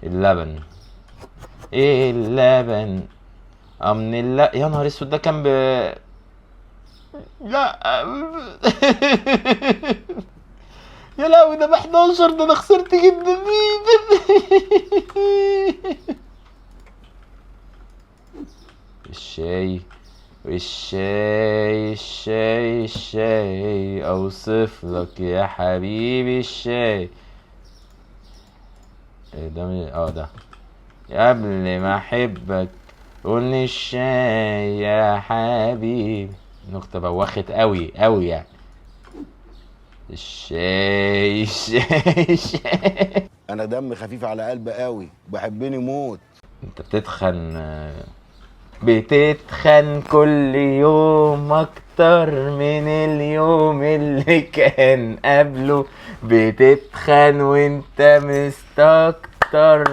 اللبن. ايه اللبن؟ من يا نهار اسود، ده كان لا. يا لهوي، ده ب 11، ده انا خسرت جدا. الشاي الشاي اوصف لك يا حبيبي الشاي. إيه ده؟ ده قبل ما احبك قولي الشاي يا حبيبي. نكتة بوخت قوي قوي يعني. الشاي. انا دم خفيف على قلبي قوي، بحبني موت. انت بتتخن كل يوم اكتر من اليوم اللي كان قبله. بتتخن وانت مستكتر.